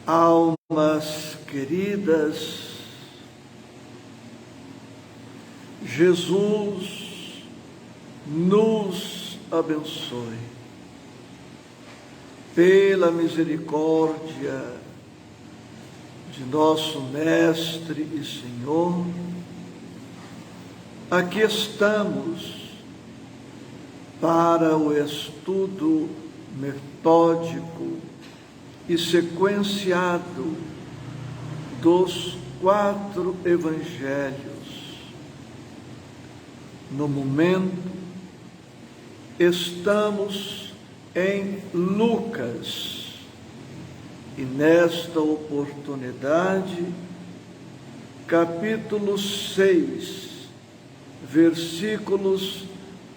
Almas queridas, Jesus nos abençoe. Pela misericórdia de nosso Mestre e Senhor, aqui estamos para o estudo metódico e sequenciado dos 4 evangelhos. No momento, estamos em Lucas e nesta oportunidade, capítulo 6, versículos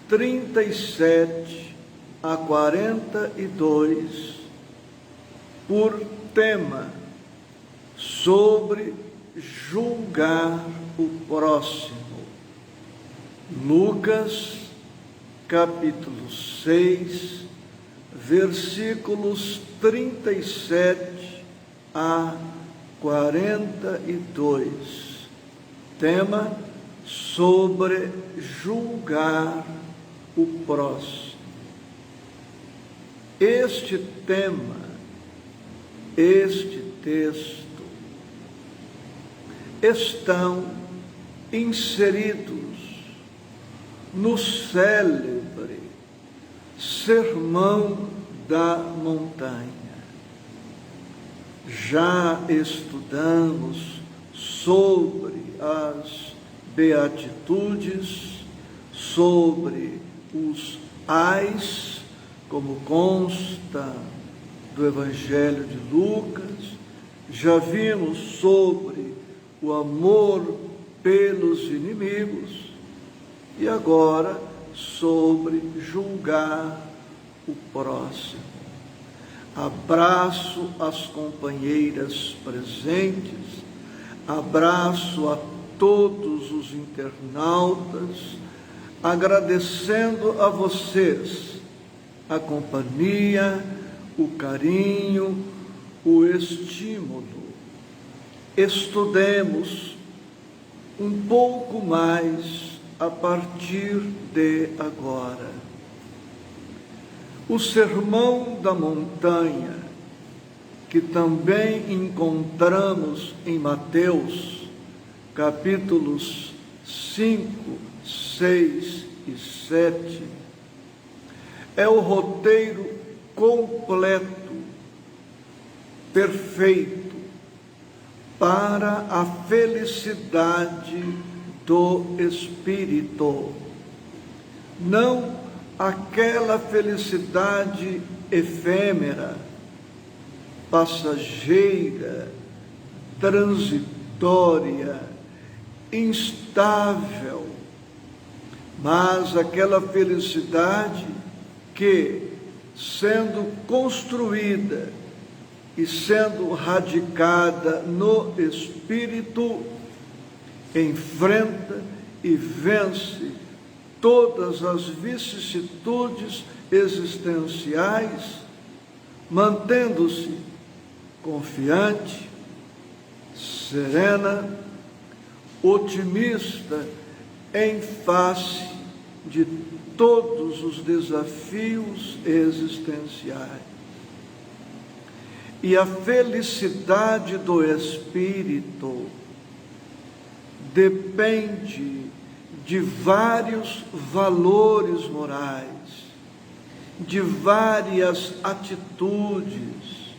37 a 42, por tema sobre julgar o próximo. Lucas, capítulo 6, versículos 37 a 42. Tema sobre julgar o próximo. Este tema, este texto, estão inseridos no célebre Sermão da Montanha. Já estudamos sobre as beatitudes, sobre os ais, como consta do Evangelho de Lucas, já vimos sobre o amor pelos inimigos e agora sobre julgar o próximo. Abraço às companheiras presentes, abraço a todos os internautas, agradecendo a vocês a companhia, o carinho, o estímulo. Estudemos um pouco mais a partir de agora. O Sermão da Montanha, que também encontramos em Mateus, capítulos 5, 6 e 7, é o roteiro completo, perfeito, para a felicidade do Espírito. Não aquela felicidade efêmera, passageira, transitória, instável, mas aquela felicidade que, sendo construída e sendo radicada no Espírito, enfrenta e vence todas as vicissitudes existenciais, mantendo-se confiante, serena, otimista em face de todos os desafios existenciais. E a felicidade do Espírito depende de vários valores morais, de várias atitudes,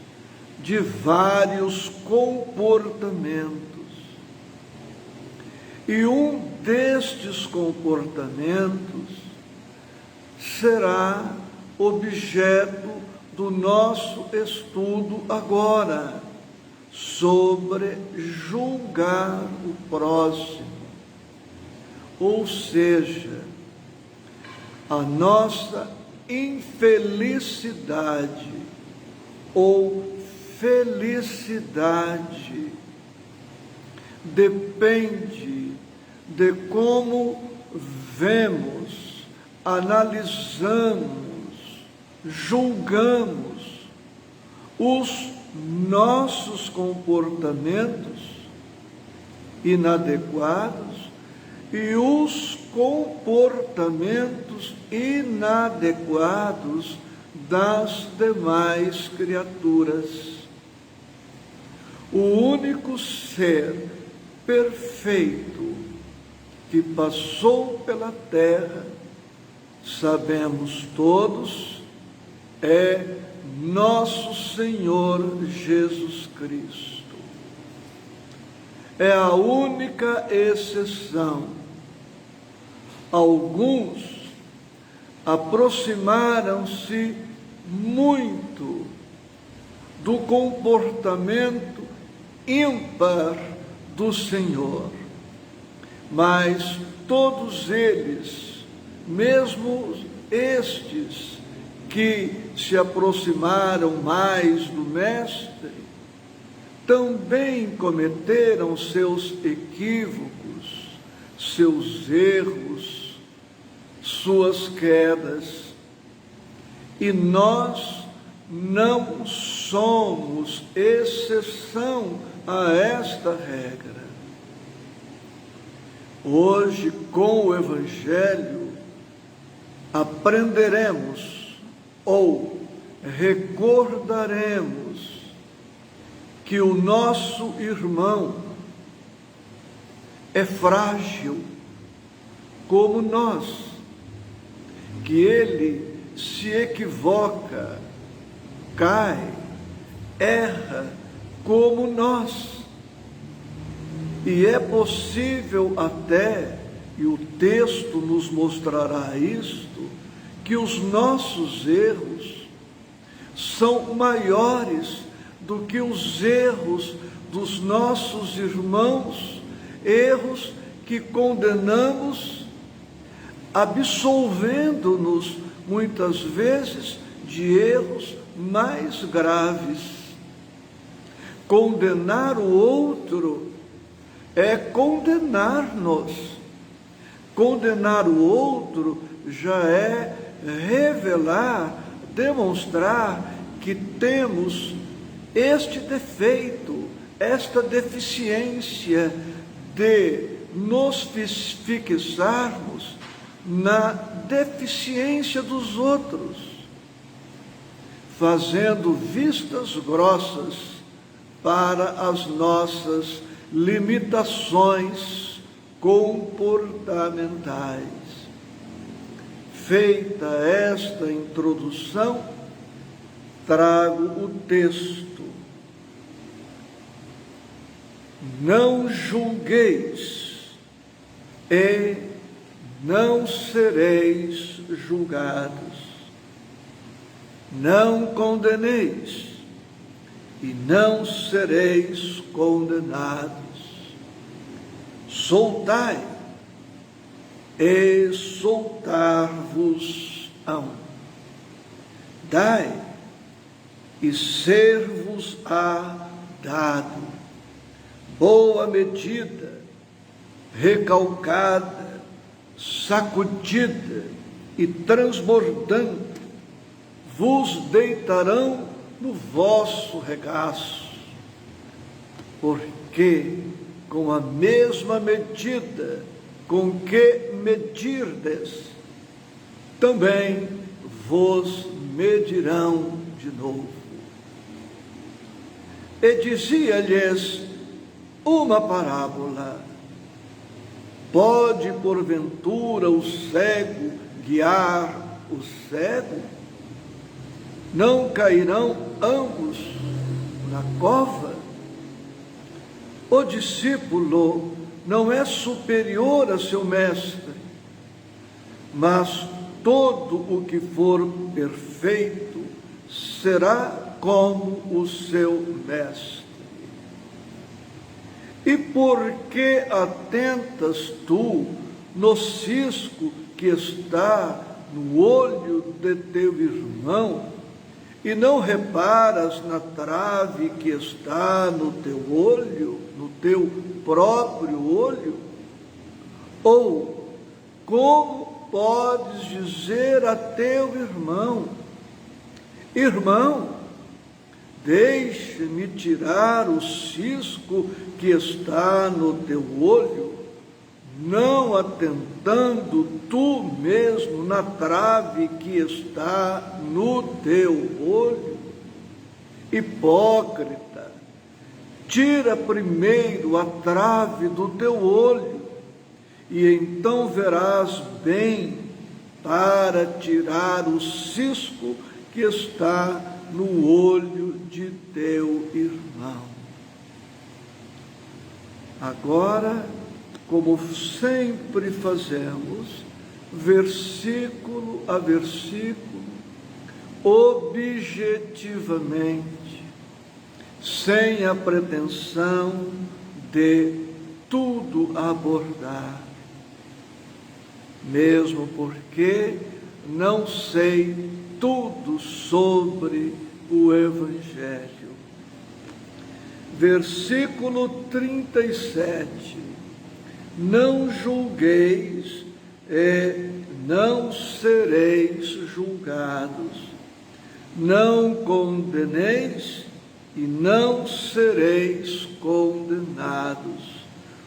de vários comportamentos. E um destes comportamentos será objeto do nosso estudo agora, sobre julgar o próximo. Ou seja, a nossa infelicidade ou felicidade depende de como vemos, analisamos, julgamos os nossos comportamentos inadequados e os comportamentos inadequados das demais criaturas. O único ser perfeito que passou pela terra, sabemos todos, é nosso Senhor Jesus Cristo. É a única exceção. Alguns aproximaram-se muito do comportamento ímpar do Senhor, mas todos eles, mesmo estes que se aproximaram mais do Mestre, também cometeram seus equívocos, seus erros, suas quedas. E nós não somos exceção a esta regra. Hoje, com o Evangelho, aprenderemos ou recordaremos que o nosso irmão é frágil como nós, que ele se equivoca, cai, erra como nós. E é possível até, e o texto nos mostrará isto, que os nossos erros são maiores do que os erros dos nossos irmãos, erros que condenamos, absolvendo-nos muitas vezes de erros mais graves. Condenar o outro é condenar-nos. Condenar o outro já é revelar, demonstrar que temos este defeito, esta deficiência de nos fixarmos na deficiência dos outros, fazendo vistas grossas para as nossas limitações comportamentais. Feita esta introdução, trago o texto. Não julgueis e não sereis julgados. Não condeneis e não sereis condenados. Soltai e soltar-vos-ão. Dai e ser-vos-á dado. Boa medida, recalcada, sacudida e transbordante, vos deitarão no vosso regaço, porque com a mesma medida com que medirdes, também vos medirão de novo. E dizia-lhes uma parábola: pode porventura o cego guiar o cego? Não cairão ambos na cova? O discípulo não é superior a seu mestre, mas todo o que for perfeito será como o seu mestre. E por que atentas tu no cisco que está no olho de teu irmão, e não reparas na trave que está no teu olho, no teu próprio olho? Ou como podes dizer a teu irmão: irmão, deixa-me tirar o cisco que está no teu olho, não atentando tu mesmo na trave que está no teu olho? Hipócrita, tira primeiro a trave do teu olho, e então verás bem para tirar o cisco que está no olho de teu irmão. Agora, como sempre fazemos, versículo a versículo, objetivamente, sem a pretensão de tudo abordar, mesmo porque não sei tudo sobre o Evangelho. Versículo 37. Não julgueis e não sereis julgados. Não condeneis e não sereis condenados.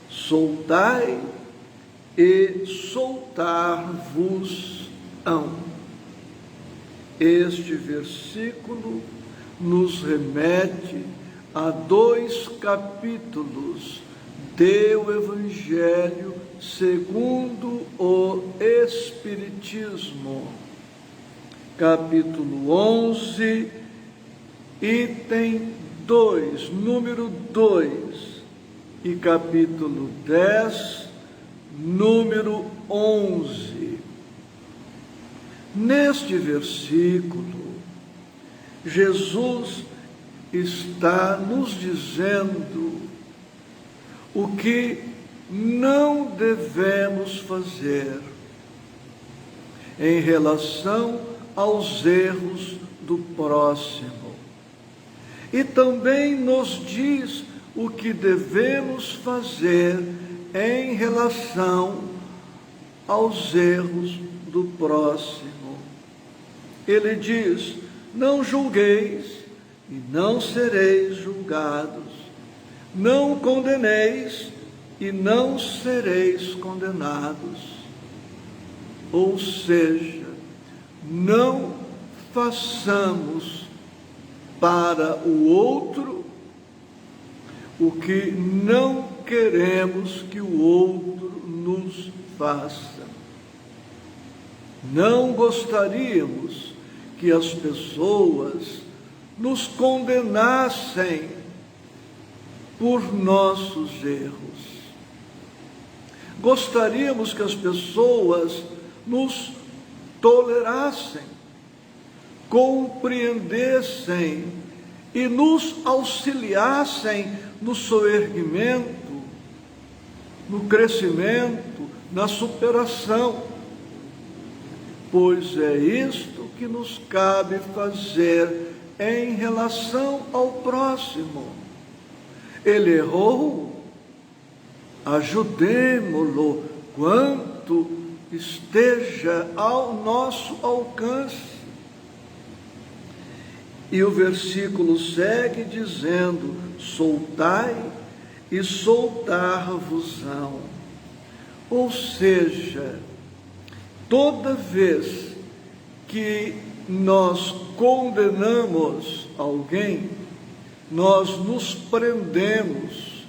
Soltai e soltar-vos-ão. Este versículo nos remete a 2 capítulos do Evangelho segundo o Espiritismo, capítulo 11, item 2, número 2, e capítulo 10, número 11. Neste versículo, Jesus está nos dizendo o que não devemos fazer em relação aos erros do próximo. E também nos diz o que devemos fazer em relação aos erros do próximo. Ele diz: não julgueis e não sereis julgados, não condeneis e não sereis condenados. Ou seja, não façamos para o outro o que não queremos que o outro nos faça. Não gostaríamos que as pessoas nos condenassem por nossos erros. Gostaríamos que as pessoas nos tolerassem, compreendessem e nos auxiliassem no soerguimento, no crescimento, na superação. Pois é isto que nos cabe fazer em relação ao próximo. Ele errou, ajudemo-lo quanto esteja ao nosso alcance. E o versículo segue dizendo: soltai e soltar-vos-ão. Ou seja, toda vez que nós condenamos alguém, nós nos prendemos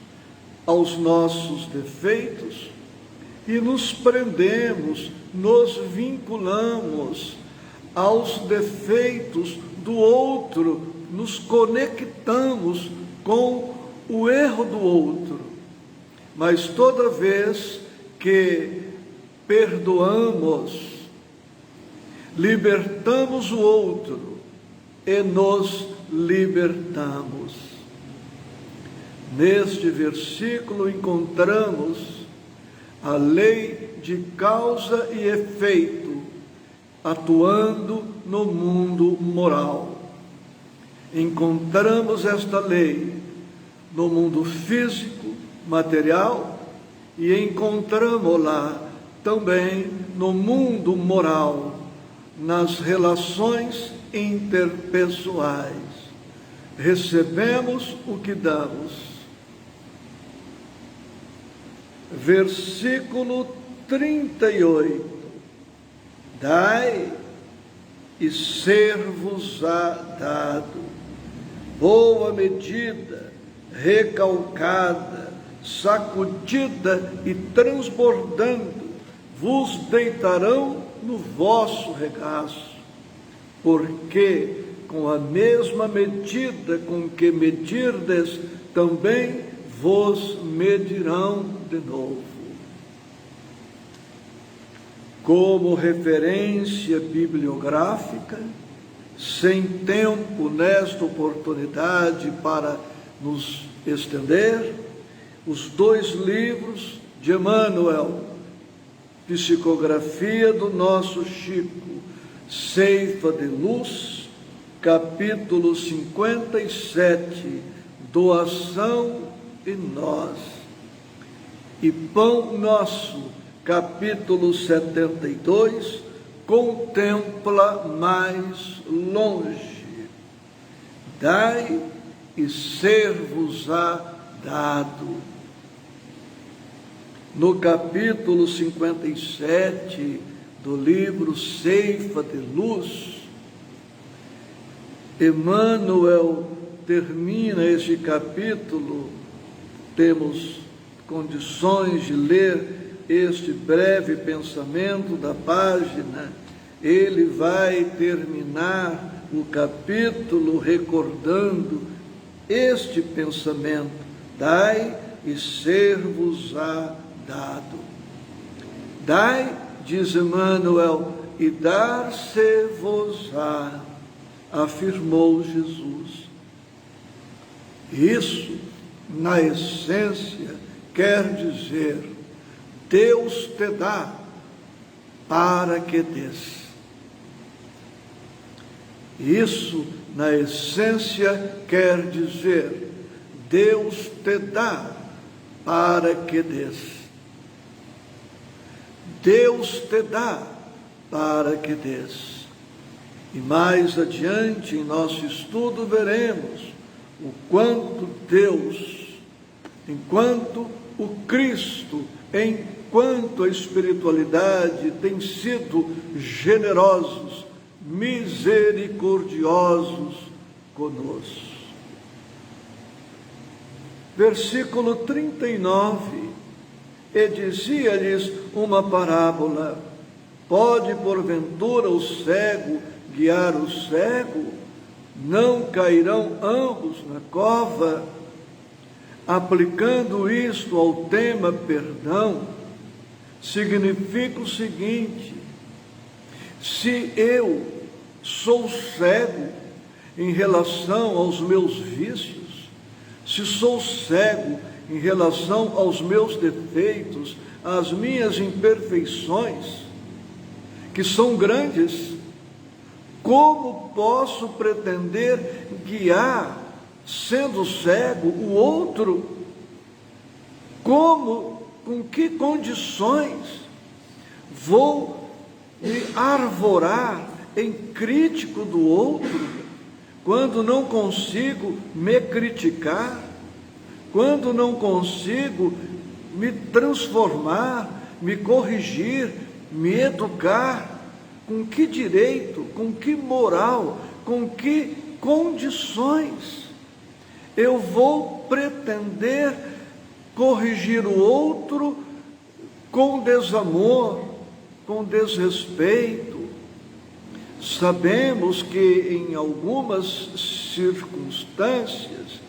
aos nossos defeitos e nos prendemos, nos vinculamos aos defeitos do outro, nos conectamos com o erro do outro. Mas toda vez que perdoamos, libertamos o outro e nos libertamos. Neste versículo encontramos a lei de causa e efeito atuando no mundo moral. Encontramos esta lei no mundo físico, material, e encontramos-la também no mundo moral, nas relações interpessoais. recebemos o que damos. Versículo 38. Dai e ser-vos-á dado, boa medida, recalcada, sacudida e transbordando, vos deitarão no vosso regaço, porque com a mesma medida com que medirdes, também vos medirão de novo. Como referência bibliográfica, sem tempo nesta oportunidade para nos estender, os 2 livros de Emmanuel, Psicografia do Nosso Chico, Ceifa de Luz, capítulo 57, Doação e Nós, e Pão Nosso, capítulo 72, Contempla mais longe. Dai e ser-vos-á dado. No capítulo 57 do livro Ceifa de Luz, Emmanuel termina este capítulo. Temos condições de ler este breve pensamento da página. Ele vai terminar o capítulo recordando este pensamento: dai e ser-vos-á dado. Dai, diz Emmanuel, e dar-se-vos-á, afirmou Jesus. Isso, na essência, quer dizer: Deus te dá para que des. Isso, na essência, quer dizer: Deus te dá para que des. Deus te dá para que des. E mais adiante, em nosso estudo, veremos o quanto Deus, enquanto o Cristo, enquanto a espiritualidade tem sido generosos, misericordiosos conosco. Versículo 39, e dizia-lhes uma parábola: pode porventura o cego guiar o cego? Não cairão ambos na cova? Aplicando isto ao tema perdão, significa o seguinte: se eu sou cego em relação aos meus vícios, se sou cego em relação aos meus defeitos, às minhas imperfeições, que são grandes, como posso pretender guiar, sendo cego, o outro? Como, com que condições vou me arvorar em crítico do outro, quando não consigo me criticar, quando não consigo me transformar, me corrigir, me educar? Com que direito, com que moral, com que condições eu vou pretender corrigir o outro com desamor, com desrespeito? Sabemos que em algumas circunstâncias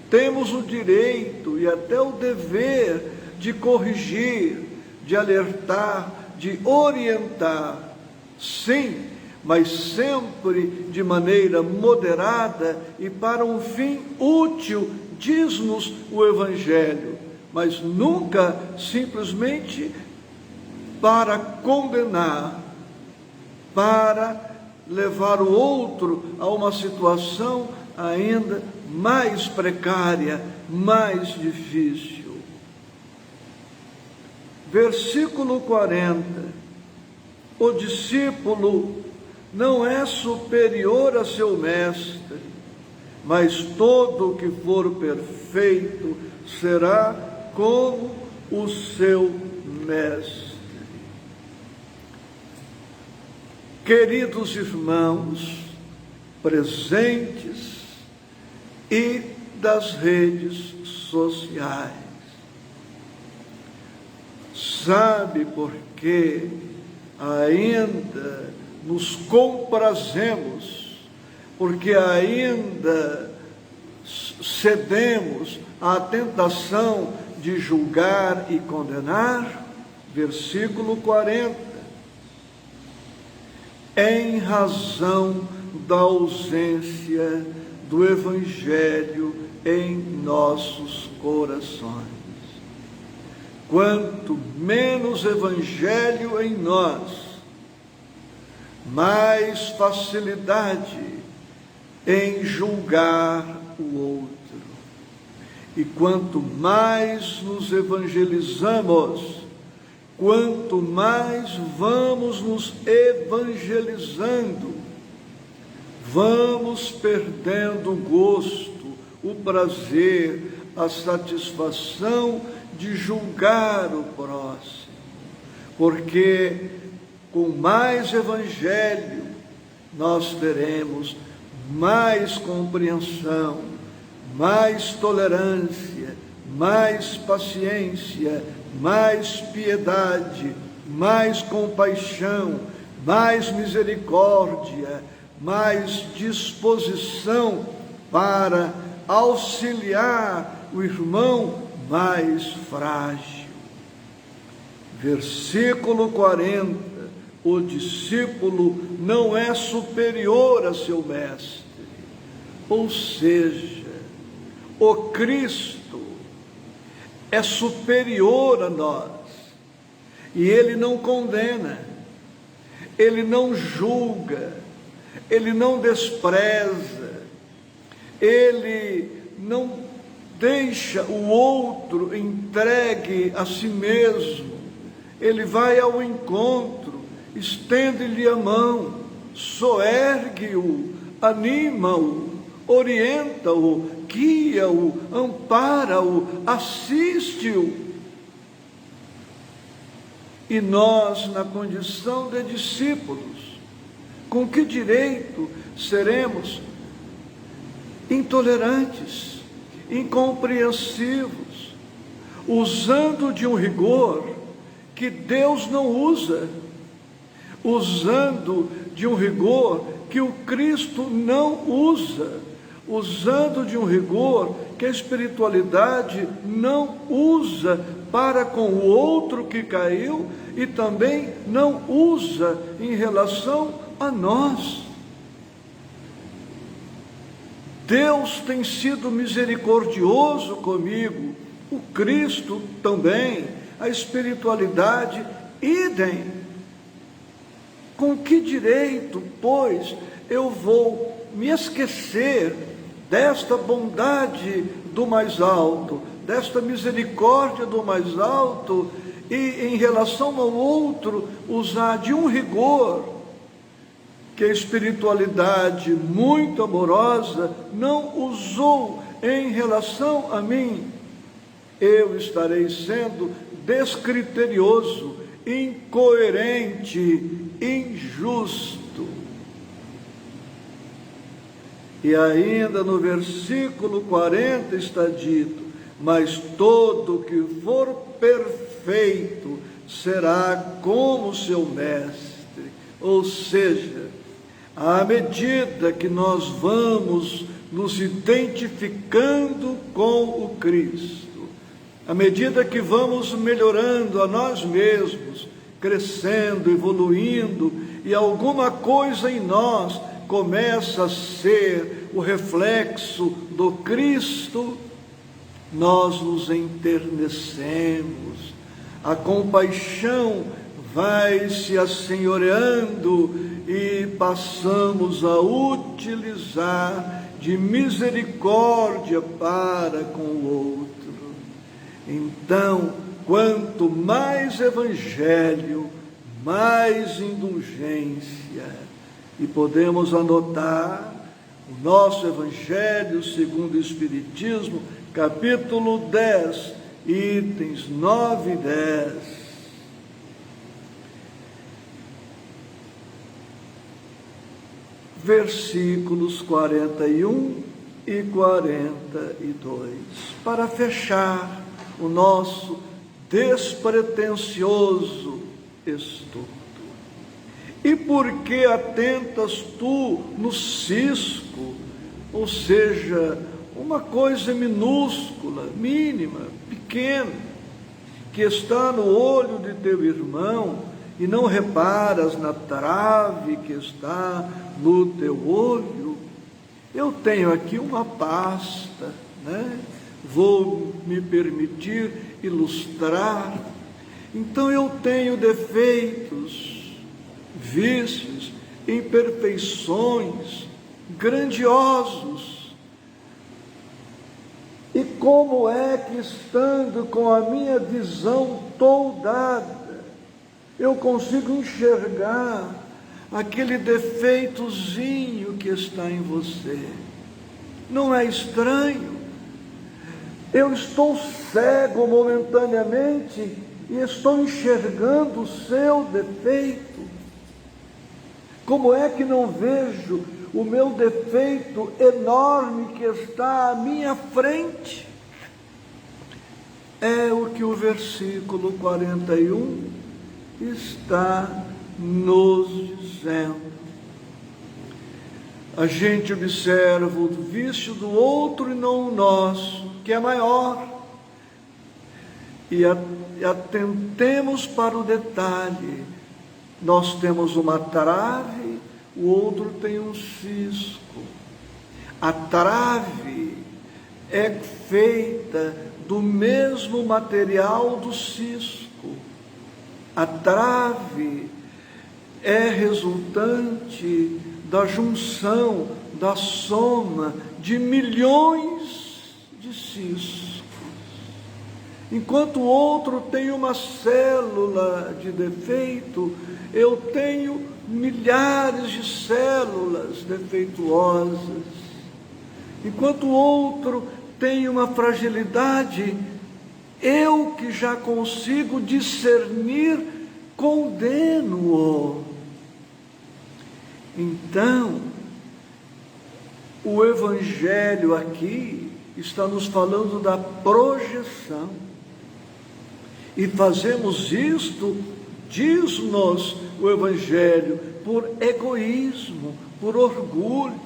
temos o direito e até o dever de corrigir, de alertar, de orientar, sim, mas sempre de maneira moderada e para um fim útil, diz-nos o Evangelho, mas nunca simplesmente para condenar, para levar o outro a uma situação ainda mais precária, mais difícil. Versículo 40. O discípulo não é superior a seu mestre, mas todo o que for perfeito será como o seu mestre. Queridos irmãos, presentes e das redes sociais, sabe por que ainda nos comprazemos, porque ainda cedemos à tentação de julgar e condenar? Versículo 40. Em razão da ausência do Evangelho em nossos corações. Quanto menos Evangelho em nós, mais facilidade em julgar o outro. E quanto mais nos evangelizamos, quanto mais vamos nos evangelizando, vamos perdendo o gosto, o prazer, a satisfação de julgar o próximo. Porque com mais evangelho nós teremos mais compreensão, mais tolerância, mais paciência, mais piedade, mais compaixão, mais misericórdia, mais disposição para auxiliar o irmão mais frágil. Versículo 40, o discípulo não é superior a seu mestre, ou seja, o Cristo é superior a nós, e Ele não condena, Ele não julga, Ele não despreza, Ele não deixa o outro entregue a si mesmo, Ele vai ao encontro, estende-lhe a mão, soergue-o, anima-o, orienta-o, guia-o, ampara-o, assiste-o. E nós, na condição de discípulos, com que direito seremos intolerantes, incompreensivos, usando de um rigor que Deus não usa, usando de um rigor que o Cristo não usa, usando de um rigor que a espiritualidade não usa para com o outro que caiu e também não usa em relação a nós. Deus tem sido misericordioso comigo, o Cristo também, a espiritualidade idem. Com que direito, pois, eu vou me esquecer desta bondade do mais alto, desta misericórdia do mais alto, e em relação ao outro usar de um rigor que a espiritualidade muito amorosa não usou em relação a mim? Eu estarei sendo descriterioso, incoerente, injusto. E ainda no versículo 40 está dito: mas todo que for perfeito será como seu mestre. Ou seja, à medida que nós vamos nos identificando com o Cristo, à medida que vamos melhorando a nós mesmos, crescendo, evoluindo, e alguma coisa em nós começa a ser o reflexo do Cristo, nós nos enternecemos, a compaixão vai se assenhoreando e passamos a utilizar de misericórdia para com o outro. Então, quanto mais evangelho, mais indulgência. E podemos anotar O nosso Evangelho segundo o Espiritismo, capítulo 10, itens 9 e 10. Versículos 41 e 42. Para fechar o nosso despretensioso estudo. E por que atentas tu no cisco, ou seja, uma coisa minúscula, mínima, pequena, que está no olho de teu irmão, e não reparas na trave que está no teu olho? Eu tenho aqui uma pasta, né? Vou me permitir ilustrar. Então eu tenho defeitos, vícios, imperfeições grandiosos. E como é que, estando com a minha visão toldada, eu consigo enxergar aquele defeitozinho que está em você? Não é estranho? Eu estou cego momentaneamente e estou enxergando o seu defeito. Como é que não vejo o meu defeito enorme que está à minha frente? É o que o versículo 41 está nos dizendo. A gente observa o vício do outro e não o nosso, que é maior, e atentemos para o detalhe. Nós temos uma trave, o outro tem um cisco. A trave é feita do mesmo material do cisco. A trave é resultante da junção, da soma de milhões de ciscos. Enquanto o outro tem uma célula de defeito, eu tenho milhares de células defeituosas. Enquanto o outro tem uma fragilidade, eu que já consigo discernir, condeno-o. Então, o Evangelho aqui está nos falando da projeção. E fazemos isto, diz-nos o Evangelho, por egoísmo, por orgulho,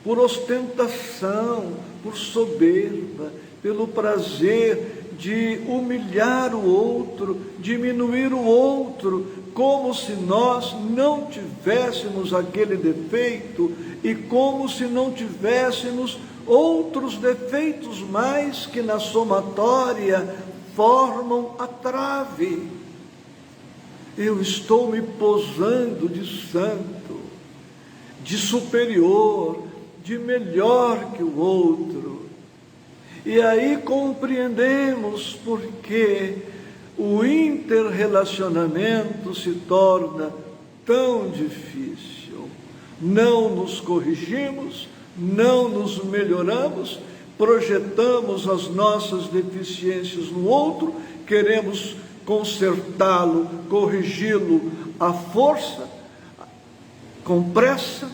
por ostentação, por soberba, pelo prazer de humilhar o outro, diminuir o outro, como se nós não tivéssemos aquele defeito e como se não tivéssemos outros defeitos mais que na somatória formam a trave. Eu estou me posando de santo, de superior, de melhor que o outro. E aí compreendemos por que o interrelacionamento se torna tão difícil. Não nos corrigimos, não nos melhoramos, projetamos as nossas deficiências no outro, queremos consertá-lo, corrigi-lo à força, com pressa,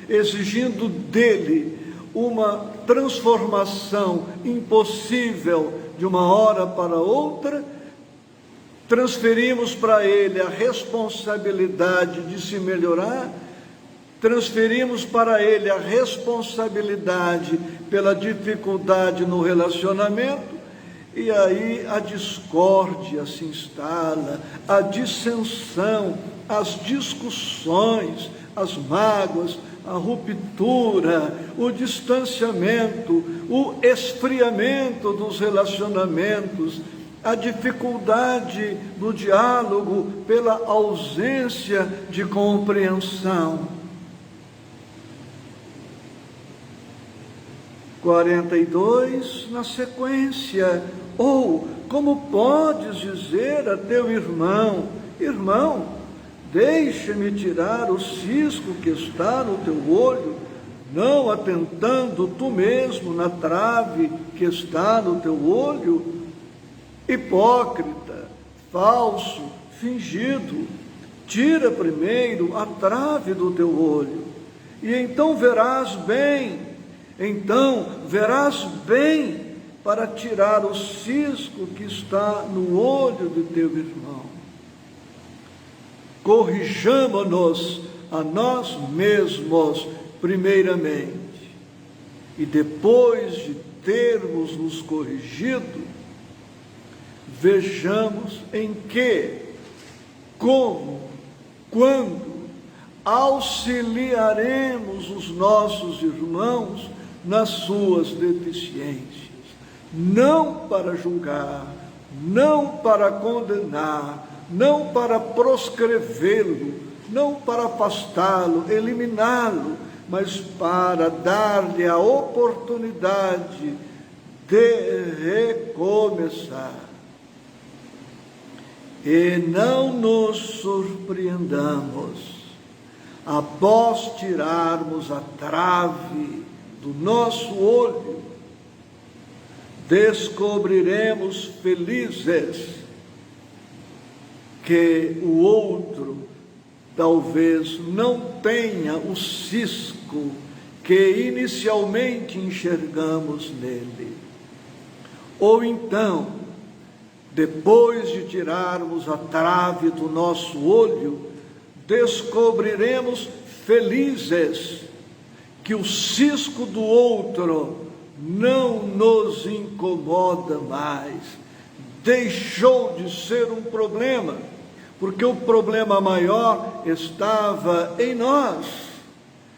exigindo dele uma transformação impossível de uma hora para outra. Transferimos para ele a responsabilidade de se melhorar, transferimos para ele a responsabilidade pela dificuldade no relacionamento, e aí a discórdia se instala, a dissensão, as discussões, as mágoas, a ruptura, o distanciamento, o esfriamento dos relacionamentos, a dificuldade do diálogo pela ausência de compreensão. 42, na sequência: ou como podes dizer a teu irmão: irmão, deixa-me tirar o cisco que está no teu olho, não atentando tu mesmo na trave que está no teu olho? Hipócrita, falso, fingido, tira primeiro a trave do teu olho, e então verás bem, para tirar o cisco que está no olho do teu irmão. Corrijamo-nos a nós mesmos primeiramente, e depois de termos nos corrigido, vejamos em que, como, quando auxiliaremos os nossos irmãos nas suas deficiências, não para julgar, não para condenar, não para proscrevê-lo, não para afastá-lo, eliminá-lo, mas para dar-lhe a oportunidade de recomeçar. E não nos surpreendamos, após tirarmos a trave do nosso olho, descobriremos felizes que o outro talvez não tenha o cisco que inicialmente enxergamos nele. Ou então, depois de tirarmos a trave do nosso olho, descobriremos felizes que o cisco do outro não nos incomoda mais, deixou de ser um problema, porque o problema maior estava em nós.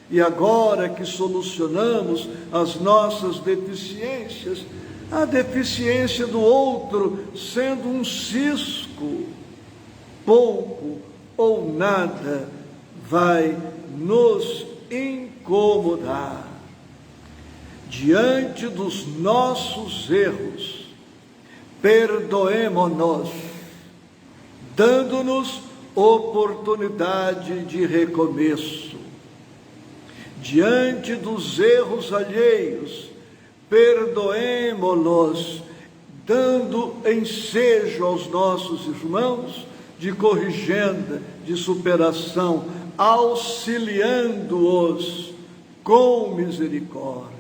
E agora que solucionamos as nossas deficiências, a deficiência do outro sendo um cisco, pouco ou nada vai nos incomodar. Diante dos nossos erros, perdoemo-nos, dando-nos oportunidade de recomeço. Diante dos erros alheios, perdoemo-los, dando ensejo aos nossos irmãos de corrigenda, de superação, auxiliando-os com misericórdia.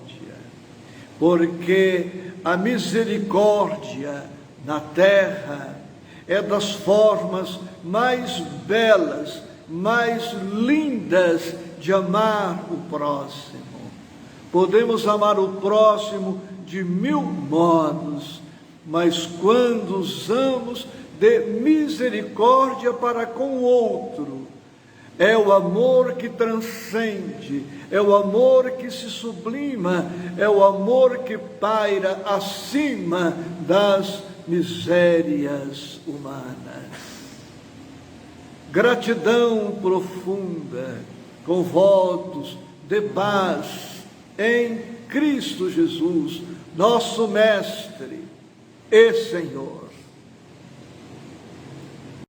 Porque a misericórdia na terra é das formas mais belas, mais lindas de amar o próximo. Podemos amar o próximo de 1000 modos, mas quando usamos de misericórdia para com o outro, é o amor que transcende, é o amor que se sublima, é o amor que paira acima das misérias humanas. Gratidão profunda, com votos de paz em Cristo Jesus, nosso Mestre e Senhor.